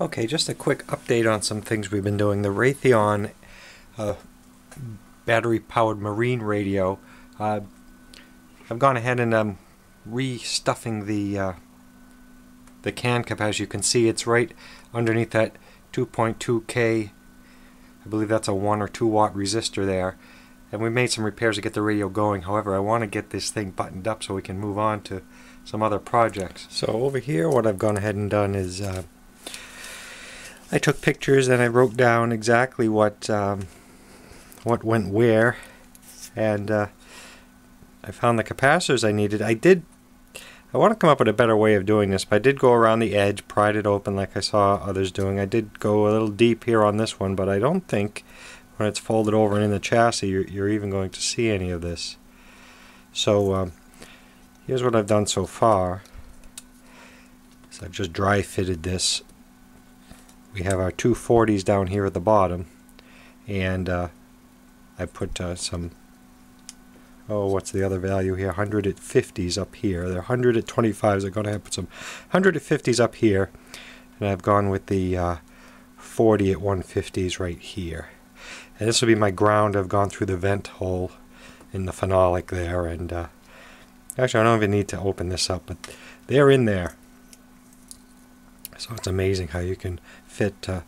Okay, just a quick update on some things we've been doing. The Raytheon battery-powered marine radio. I've gone ahead and I'm restuffing the can cap. As you can see, it's right underneath that 2.2K. I believe that's a 1 or 2 watt resistor there. And we made some repairs to get the radio going. However, I want to get this thing buttoned up so we can move on to some other projects. So over here, what I've gone ahead and done is I took pictures and I wrote down exactly what went where, and I found the capacitors I needed. I want to come up with a better way of doing this, but I did go around the edge, pried it open like I saw others doing. I did go a little deep here on this one, but I don't think when it's folded over and in the chassis you're even going to see any of this. So here's what I've done so far. So I've just dry fitted this. We have our 240s down here at the bottom, and I put some, what's the other value here? 150s up here. They're 125s. I'm going to have put some 150s up here, and I've gone with the 40 at 150s right here. And this will be my ground. I've gone through the vent hole in the phenolic there, and actually I don't even need to open this up, but they're in there. So it's amazing how you can fit a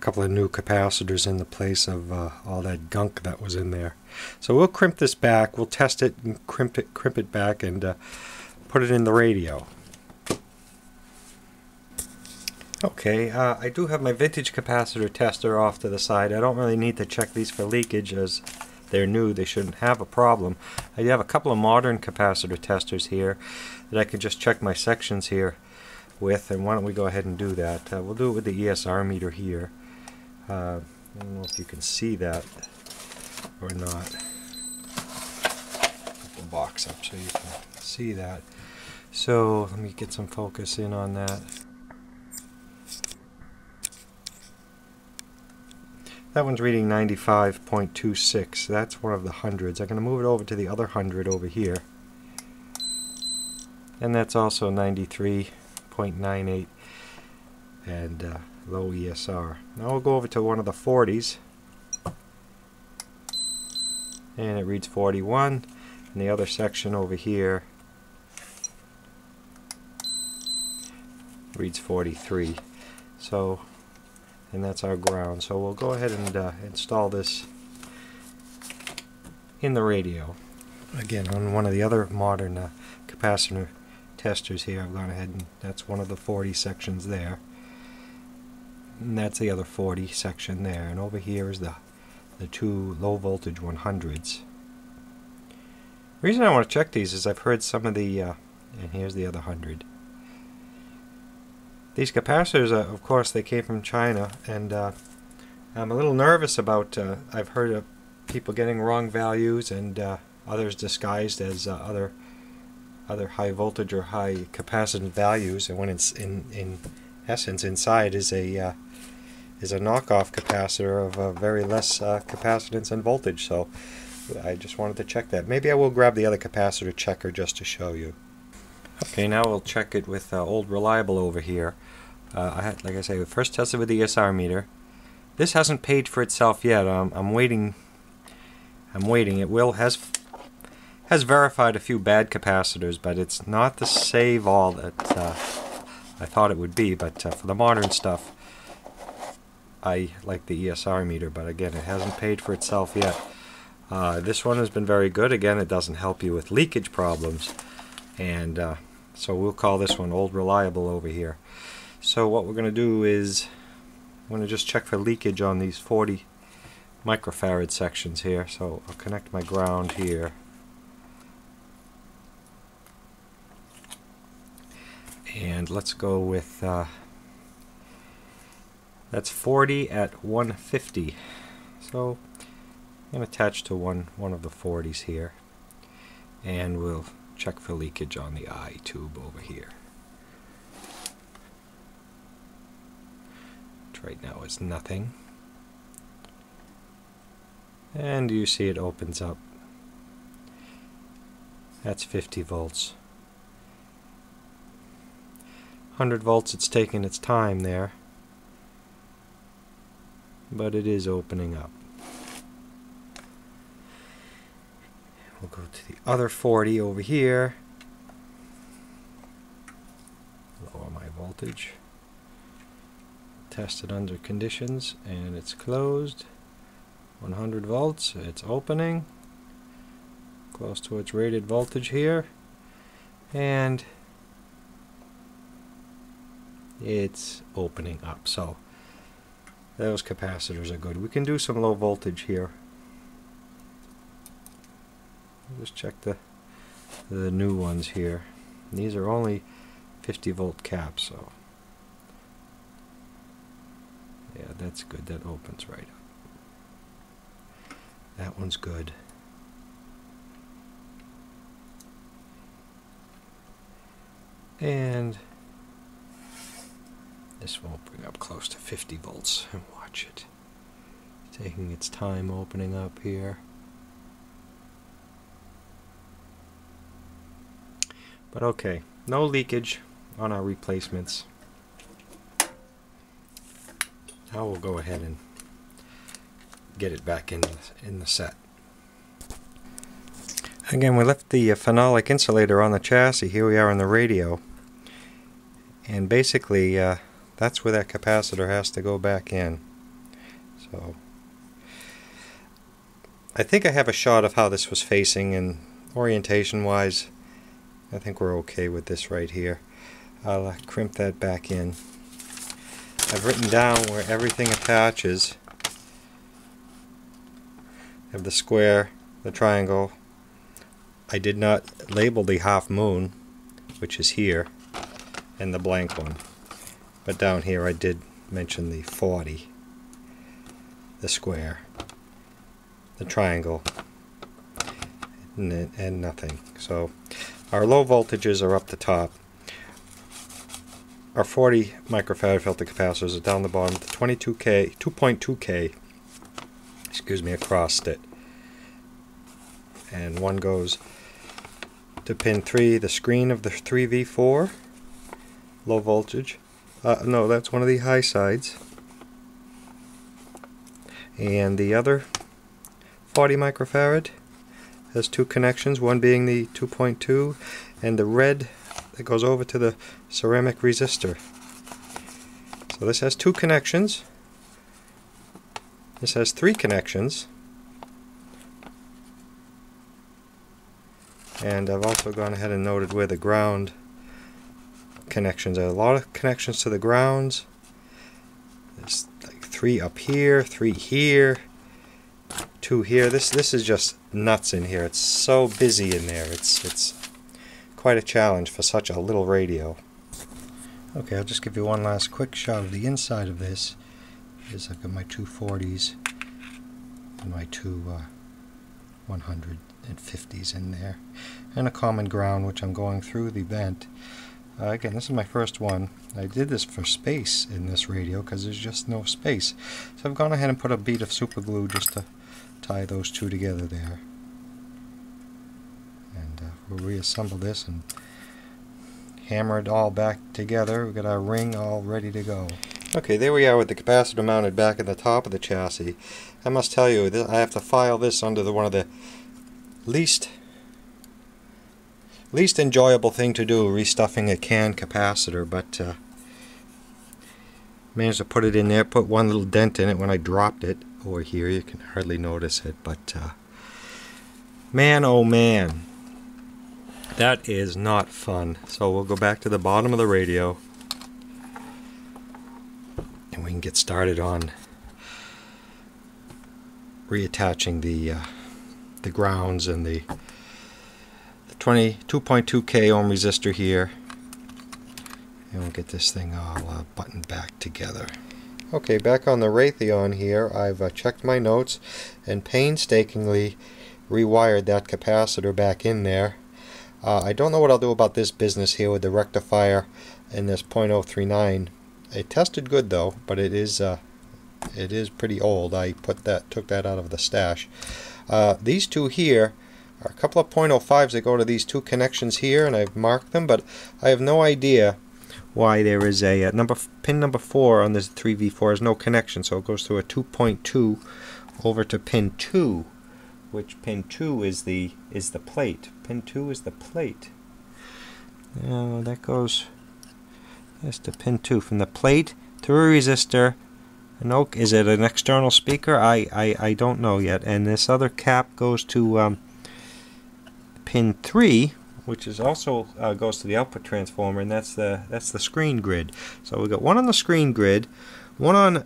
couple of new capacitors in the place of all that gunk that was in there. So we'll crimp this back, we'll test it and crimp it back, and put it in the radio. Okay, I do have my vintage capacitor tester off to the side. I don't really need to check these for leakage as they're new. They shouldn't have a problem. I have a couple of modern capacitor testers here that I can just check my sections here with, and why don't we go ahead and do that. We'll do it with the ESR meter here. I don't know if you can see that or not. Put the box up so you can see that. So let me get some focus in on that. That one's reading 95.26. That's one of the hundreds. I'm going to move it over to the other 100 over here. And that's also 93.98 and low ESR. Now we'll go over to one of the 40s, and it reads 41, and the other section over here reads 43. So, and that's our ground. So we'll go ahead and install this in the radio. Again, on one of the other modern capacitor testers here, I've gone ahead and that's one of the 40 sections there, and that's the other 40 section there, and over here is the two low voltage 100s. The reason I want to check these is I've heard some of the and here's the other 100. These capacitors, of course, they came from China, and I'm a little nervous about I've heard of people getting wrong values, and others disguised as other high voltage or high capacitance values, and when it's in essence inside is a knockoff capacitor of very less capacitance and voltage. So I just wanted to check that. Maybe I will grab the other capacitor checker just to show you. Okay, now we'll check it with Old Reliable over here. Like I say, we first tested with the ESR meter. This hasn't paid for itself yet. I'm waiting. It has verified a few bad capacitors, but it's not the save all that I thought it would be. But for the modern stuff, I like the ESR meter, but again, it hasn't paid for itself yet. This one has been very good. Again, it doesn't help you with leakage problems, and so we'll call this one Old Reliable over here. So what we're going to do is I'm going to just check for leakage on these 40 microfarad sections here. So I'll connect my ground here. And let's go with that's 40 at 150. So I'm going to attach to one of the 40s here, and we'll check for leakage on the eye tube over here. Which right now is nothing. And you see it opens up. That's 50 volts. 100 volts, it's taking its time there. but it is opening up. We'll go to the other 40 over here. Lower my voltage. Test it under conditions, and it's closed. 100 volts, it's opening. Close to its rated voltage here. And it's opening up. So those capacitors are good. We can do some low voltage here. Just check the new ones here. These are only 50 volt caps, so yeah, that's good. That opens right up. That one's good. And this won't bring up close to 50 volts. And watch it. Taking its time opening up here. But okay, no leakage on our replacements. Now we'll go ahead and get it back in the set. Again, we left the phenolic insulator on the chassis. Here we are on the radio. And basically, that's where that capacitor has to go back in. So, I think I have a shot of how this was facing, and orientation-wise, I think we're okay with this right here. I'll crimp that back in. I've written down where everything attaches. I have the square, the triangle. I did not label the half moon, which is here, and the blank one. But down here I did mention the 40, the square, the triangle, and nothing. So our low voltages are up the top. Our 40 microfarad filter capacitors are down the bottom with the 2.2K, excuse me, across it. And one goes to pin 3, the screen of the 3V4, low voltage. No, that's one of the high sides. And the other 40 microfarad has two connections, one being the 2.2 and the red that goes over to the ceramic resistor. So this has two connections. This has three connections. And I've also gone ahead and noted where the ground connections are. A lot of connections to the grounds. There's like 3 up here, 3 here, 2 here. This is just nuts in here. It's so busy in there. It's quite a challenge for such a little radio. Okay, I'll just give you one last quick shot of the inside of this. Here's I've got my two 40s and my two 150s in there, and a common ground which I'm going through the vent. Again, this is my first one. I did this for space in this radio because there's just no space. So I've gone ahead and put a bead of super glue just to tie those two together there. And we'll reassemble this and hammer it all back together. We've got our ring all ready to go. Okay, there we are with the capacitor mounted back at the top of the chassis. I must tell you, I have to file this under one of the least enjoyable thing to do, restuffing a can capacitor, but managed to put it in there, put one little dent in it when I dropped it over here. You can hardly notice it, but man, oh man, that is not fun. So we'll go back to the bottom of the radio and we can get started on reattaching the grounds and the 2.2K ohm resistor here, and we'll get this thing all buttoned back together. Okay, back on the Raytheon here, I've checked my notes and painstakingly rewired that capacitor back in there. I don't know what I'll do about this business here with the rectifier and this .039. It tested good though, but it is pretty old. I took that out of the stash. These two here are a couple of .05s that go to these two connections here, and I've marked them, but I have no idea why there is a pin number 4 on this 3V4 has no connection, so it goes through a 2.2 over to pin 2, which pin 2 is the plate. Pin 2 is the plate. Now that goes to pin 2 from the plate to a resistor. Is it an external speaker? I don't know yet. And this other cap goes to pin 3, which is also goes to the output transformer, and that's the screen grid. So we got one on the screen grid, one on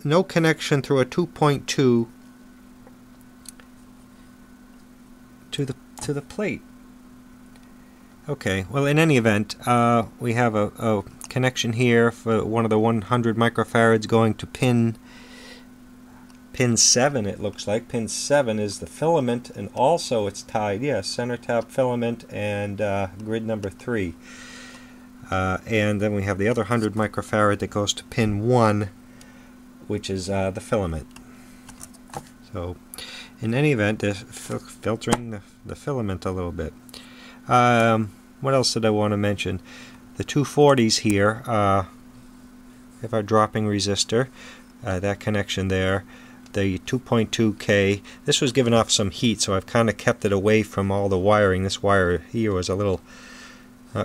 no connection through a 2.2 to the plate. Okay, well, in any event, we have a connection here for one of the 100 microfarads going to pin 7, it looks like. Pin 7 is the filament, and also it's tied, yes, center tap filament and grid number 3. And then we have the other 100 microfarad that goes to pin 1, which is the filament. So, in any event, filtering the filament a little bit. What else did I want to mention? The 240s here have our dropping resistor, that connection there. The 2.2K, this was giving off some heat, so I've kind of kept it away from all the wiring. This wire here was a little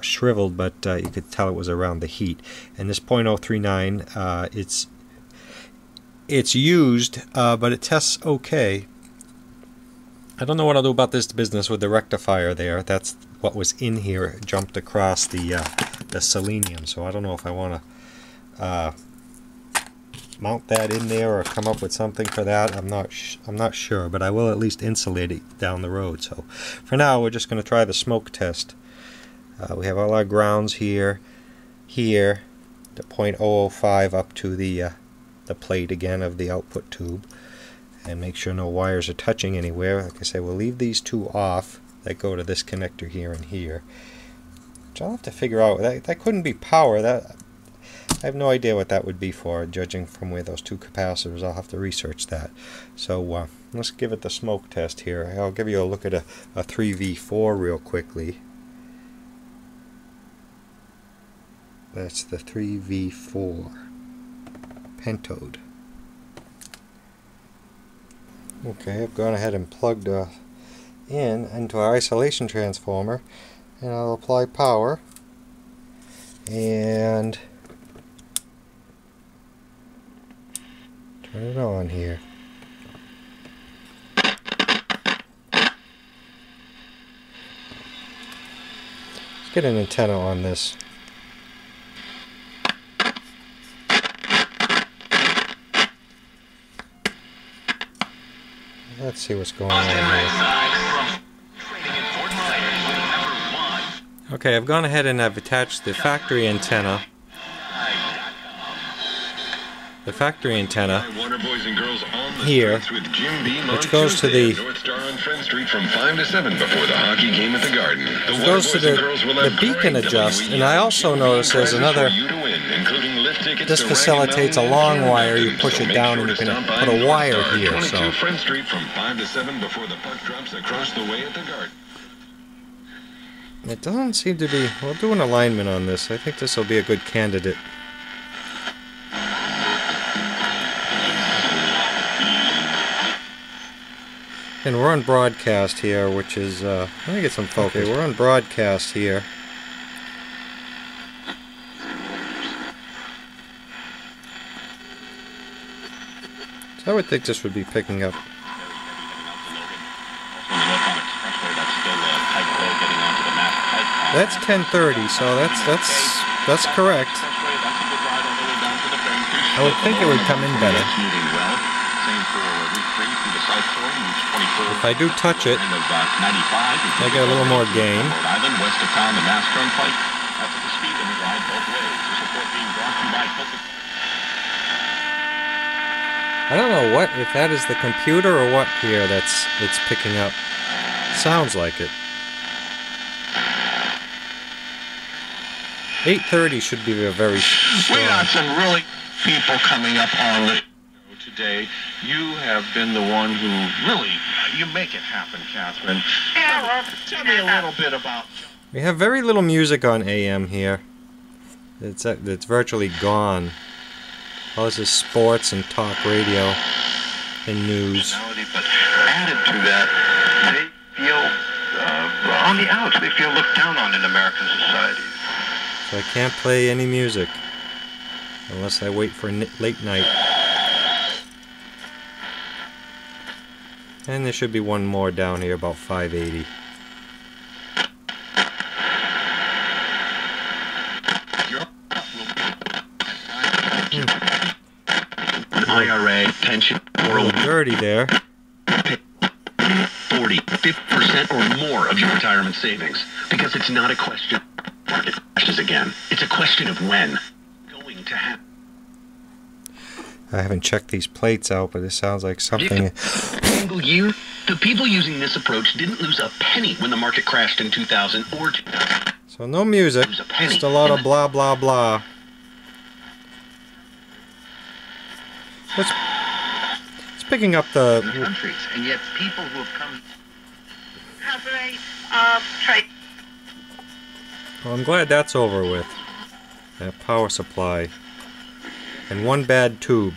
shriveled, but you could tell it was around the heat. And this 0.039, it's used, but it tests okay. I don't know what I'll do about this business with the rectifier there. That's what was in here. It jumped across the selenium, so I don't know if I want to mount that in there or come up with something for that. I'm not sure, but I will at least insulate it down the road. So for now, we're just going to try the smoke test. We have all our grounds here, the 0.005 up to the plate again of the output tube, and make sure no wires are touching anywhere. Like I say, we'll leave these two off that go to this connector here and here, which I'll have to figure out. That couldn't be power. I have no idea what that would be for, judging from where those two capacitors. I'll have to research that. So let's give it the smoke test here. I'll give you a look at a 3V4 real quickly. That's the 3V4 pentode. Okay, I've gone ahead and plugged into our isolation transformer, and I'll apply power and turn it on here. Let's get an antenna on this. Let's see what's going on here. Okay, I've gone ahead and I've attached the factory antenna. The factory antenna here, which goes to the beacon adjust, and I also notice there's another. This facilitates a long wire. You push it down and you can put a wire here. So. It doesn't seem to be. We'll do an alignment on this. I think this will be a good candidate. And we're on broadcast here, which is, let me get some focus. Okay, we're on broadcast here. So I would think this would be picking up. That's 1030, so that's correct. I would think it would come in better. If I do touch it, I get a little more gain. I don't know if that is the computer or what here it's picking up. Sounds like it. 830 should be a very strong. We got some really people coming up on the show today. You have been the one who really, you make it happen, Catherine. Tell me a little bit about... We have very little music on AM here. It's virtually gone. All this is sports and talk radio and news. But added to that, they feel on the outs. They feel looked down on in American society. So I can't play any music unless I wait for late night. And there should be one more down here, about 580. IRA pension A little dirty there. 50% or more of your retirement savings, because it's not a question market crashes again. It's a question of when going to happen. I haven't checked these plates out, but it sounds like something. Single year, the people using this approach didn't lose a penny when the market crashed in 2000 or 2000. So no music, just a lot of blah blah blah. It's picking up the countries, and yet people who have come. Well, I'm glad that's over with. That power supply. And one bad tube.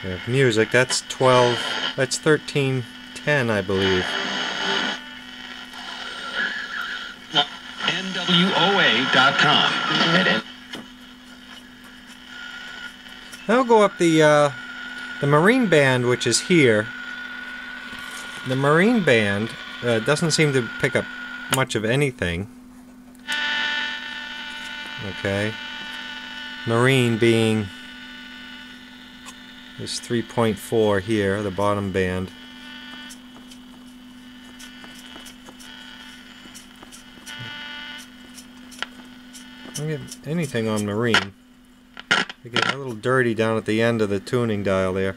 We have music, that's 12, that's 1310, I believe. NWOA.com. I'll go up the Marine Band, which is here. The Marine Band doesn't seem to pick up much of anything. Okay. Marine being this 3.4 here, the bottom band. I don't get anything on Marine. They get a little dirty down at the end of the tuning dial there.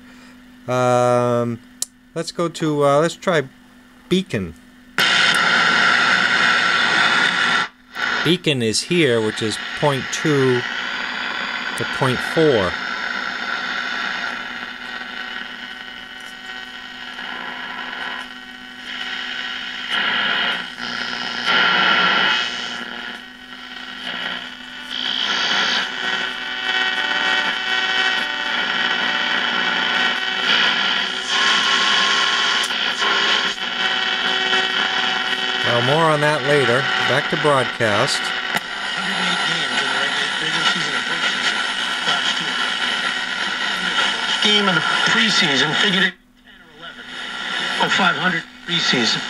Let's go to, let's try Beacon. Beacon is here, which is 0.2 to 0.4. Well, more on that later. Back to broadcast. Game of the preseason, figured it 10 or 11. Oh, 500 preseason.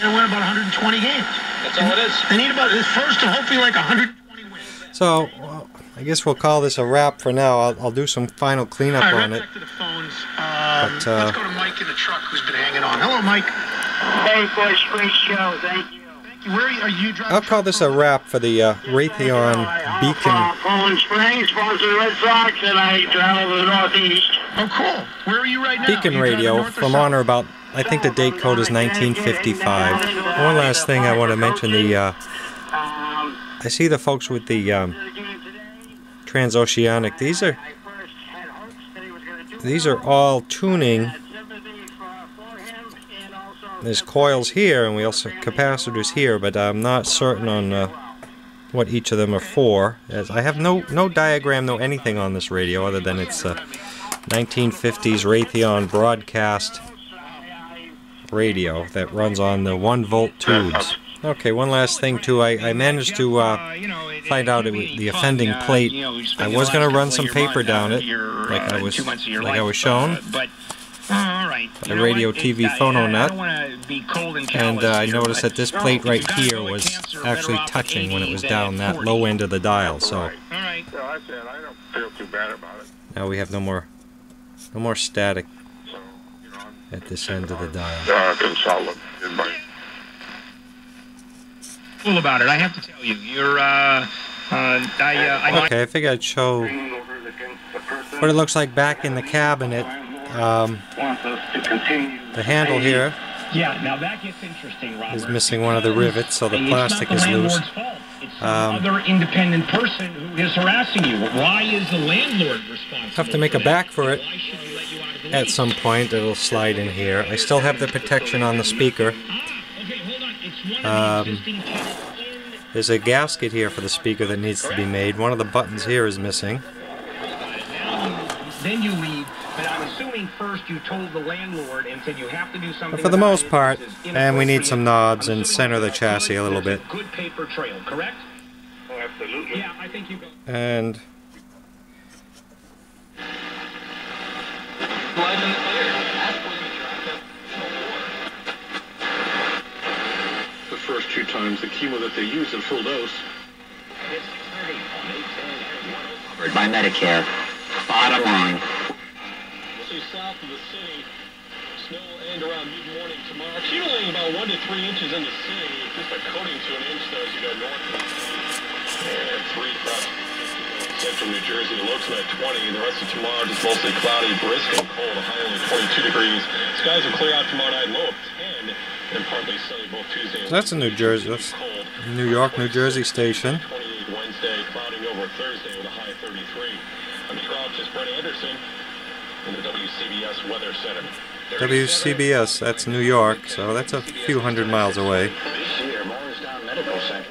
And win about 120 games. That's all it is. They need about this first and hopefully like 120 wins. So, well, I guess we'll call this a wrap for now. I'll do some final cleanup on it. Back to the phones. Let's go to Mike in the truck who's been hanging on. Hello, Mike. Hey, boys, great show. Thank you. Where are you driving? I'll call this a wrap for the Raytheon Beacon. Poland Springs, sponsor the Red Sox, and I travel to the Northeast. Oh, cool. Where are you right now? Beacon radio from on or about, I think the date code is 1955. One last thing I want to mention, I see the folks with the transoceanic. These are all tuning. There's coils here, and we also have capacitors here, but I'm not certain on what each of them are for. As I have no diagram, no anything on this radio other than it's a 1950s Raytheon broadcast radio that runs on the 1-volt tubes. Okay, one last thing too. I managed to find out the offending plate. I was going to run some paper down it, like I was shown. By Radio TV PhonoNet, and I noticed that this plate right here was actually touching when it was down that low end of the dial. So now we have no more static at this end of the dial. Cool about it, I have to tell you. You're okay, I figured I'd show what it looks like back in the cabinet. The handle here is missing one of the rivets, so the plastic is loose. Other independent person who is harassing you. Why is the landlord responsible? Have to make a back for it. at some point it'll slide in here. I still have the protection on the speaker. There's a gasket here for the speaker that needs to be made. One of the buttons here is missing. Then you leave, but I'm assuming first you told the landlord and said you have to do something. But for the most part, and we need some knobs and center the chassis a little bit. Good paper trail, correct? Oh, absolutely. Yeah, I think you go. And the first 2 times the chemo that they use at full dose. Covered by Medicare. Bottom line. We'll see south of the city. Snow will end around mid-morning tomorrow. Accumulating about 1 to 3 inches in the city. Just a coating to an inch though as you go north. And 3 across central New Jersey. The low tonight 20. The rest of tomorrow just mostly cloudy, brisk and cold. A high only 22 degrees. Skies will clear out tomorrow night. Low of 10. And partly sunny both Tuesday and so that's in New Jersey. That's New York, New Jersey station. 28 Wednesday, clouding over Thursday with a high 33. I'm meteorologist Brent Anderson in the WCBS Weather Center. WCBS, that's New York, so that's a few hundred miles away. This year, Morristown Medical Center.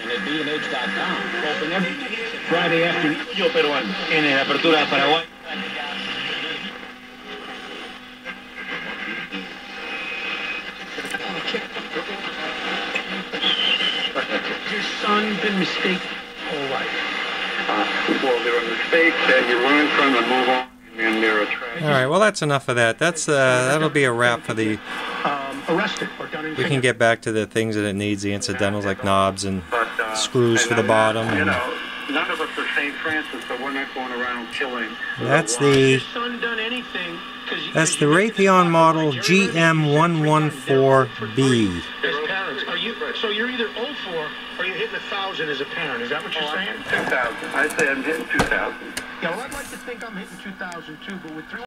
And at B&H.com. Open every Friday afternoon. Yo peruano. En la apertura de Paraguay. Your son been mistaken whole life. Well, there are mistakes that you learn from and move on, and there are tragedies. All right, well that's enough of that. That's that'll be a wrap for the. Arrested or done in We can get back to the things that it needs, the incidentals like knobs and screws for the bottom. You And know, none of us are St. Francis, so we're not going around killing. that's the Son done anything? that's the Raytheon model GM114B. As parents, are you? So you're either 04 or you're hitting 1,000 as a parent. Is that what you're saying? 2,000. I say I'm hitting 2,000. Yeah, well, I'd like to think I'm hitting 2,000 too, but with 3